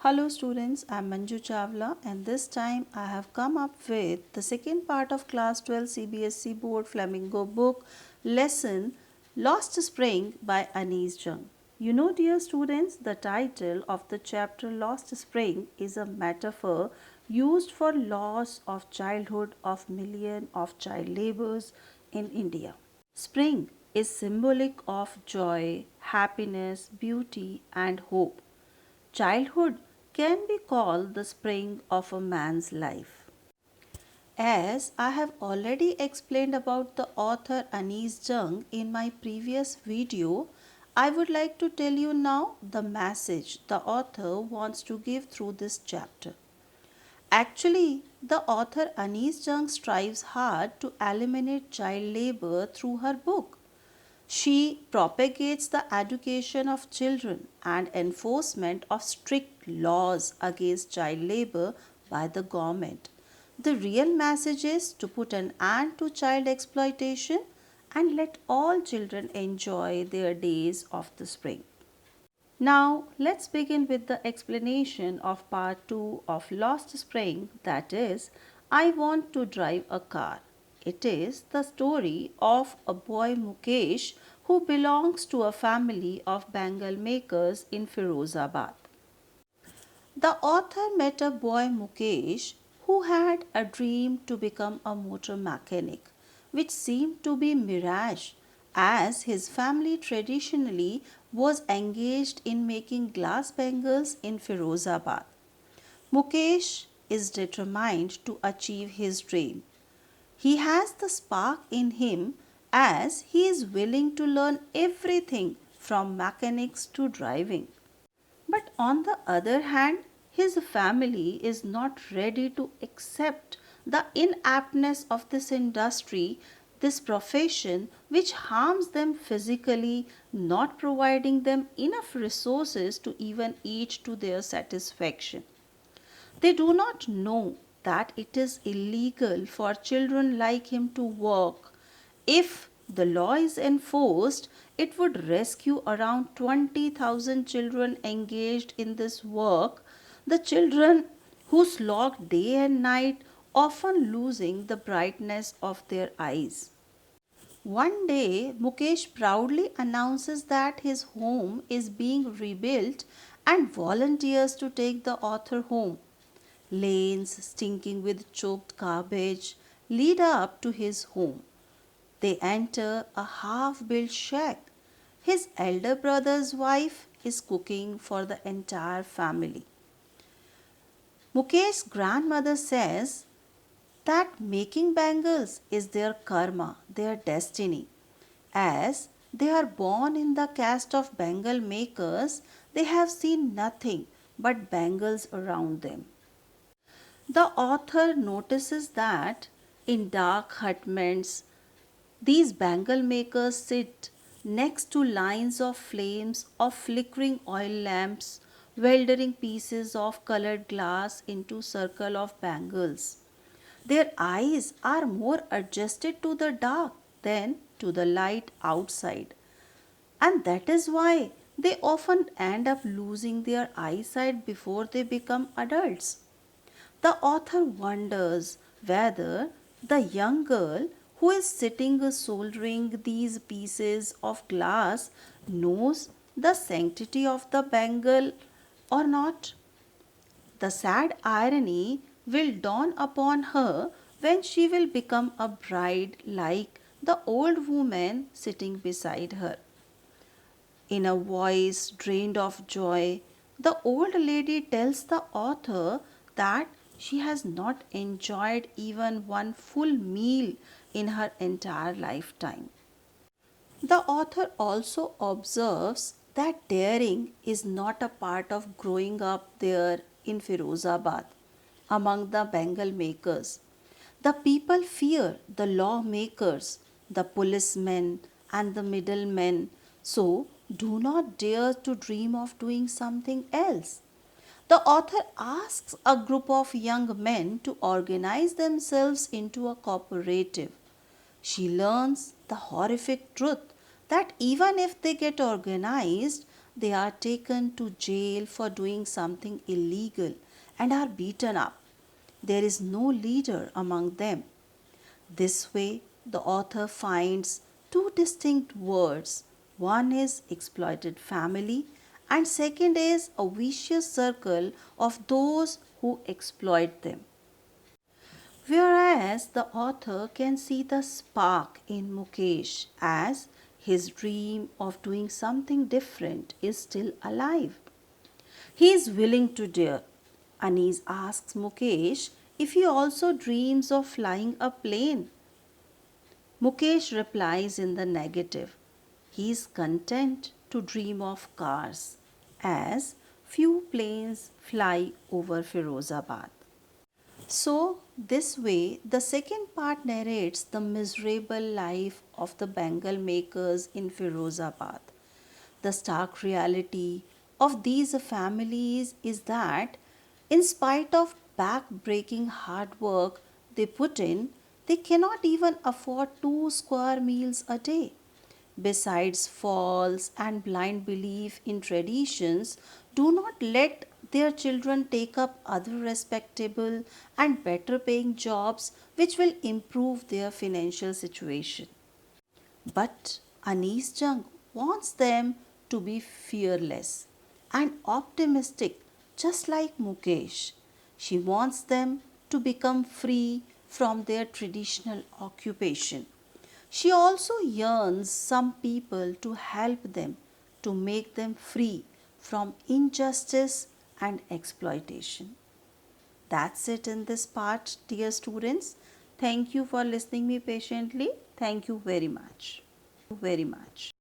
Hello students, I am Manju Chawla and this time I have come up with the second part of class 12 CBSE board Flamingo book lesson Lost Spring by Anees Jung. You know dear students, the title of the chapter Lost Spring is a metaphor used for loss of childhood of millions of child laborers in India. Spring is symbolic of joy, happiness, beauty and hope. Childhood can be called the spring of a man's life. As I have already explained about the author Anees Jung in my previous video, I would like to tell you now the message the author wants to give through this chapter. Actually, the author Anees Jung strives hard to eliminate child labor through her book. She propagates the education of children and enforcement of strict laws against child labor by the government. The real message is to put an end to child exploitation and let all children enjoy their days of the spring. Now, let's begin with the explanation of part 2 of Lost Spring, that is, I Want to Drive a Car. It is the story of a boy Mukesh who belongs to a family of bangle makers in Firozabad. The author met a boy Mukesh who had a dream to become a motor mechanic, which seemed to be mirage as his family traditionally was engaged in making glass bangles in Firozabad. Mukesh is determined to achieve his dream. He has the spark in him as he is willing to learn everything from mechanics to driving. But on the other hand, his family is not ready to accept the inaptness of this industry, this profession, which harms them physically, not providing them enough resources to even eat to their satisfaction. They do not know that it is illegal for children like him to work. If the law is enforced, it would rescue around 20,000 children engaged in this work. The children who slog day and night, often losing the brightness of their eyes. One day, Mukesh proudly announces that his home is being rebuilt and volunteers to take the author home. Lanes stinking with choked garbage lead up to his home. They enter a half built shack. His elder brother's wife is cooking for the entire family. Mukesh's grandmother says that making bangles is their karma, their destiny. As they are born in the caste of bangle makers, they have seen nothing but bangles around them. The author notices that in dark hutments, these bangle makers sit next to lines of flames of flickering oil lamps, welding pieces of colored glass into circle of bangles. Their eyes are more adjusted to the dark than to the light outside. And that is why they often end up losing their eyesight before they become adults. The author wonders whether the young girl who is sitting soldering these pieces of glass knows the sanctity of the bangle or not. The sad irony will dawn upon her when she will become a bride like the old woman sitting beside her. In a voice drained of joy, the old lady tells the author that she has not enjoyed even one full meal in her entire lifetime. The author also observes that daring is not a part of growing up there in Firozabad among the bangle makers. The people fear the lawmakers, the policemen, and the middlemen, so do not dare to dream of doing something else. The author asks a group of young men to organize themselves into a cooperative. She learns the horrific truth that even if they get organized, they are taken to jail for doing something illegal and are beaten up. There is no leader among them. This way, the author finds two distinct words. One is exploited family, and second is a vicious circle of those who exploit them. Whereas the author can see the spark in Mukesh as his dream of doing something different is still alive. He is willing to dare. Anis asks Mukesh if he also dreams of flying a plane. Mukesh replies in the negative. He is content to dream of cars, as few planes fly over Firozabad. So, this way, the second part narrates the miserable life of the Bengal makers in Firozabad. The stark reality of these families is that, in spite of back-breaking hard work they put in, they cannot even afford 2 square meals a day. Besides, false and blind belief in traditions do not let their children take up other respectable and better paying jobs which will improve their financial situation. But Anis Jung wants them to be fearless and optimistic, just like Mukesh. She wants them to become free from their traditional occupation. She also yearns some people to help them to make them free from injustice and exploitation. That's it in this part, dear students. Thank you for listening me patiently. Thank you very much. Very much.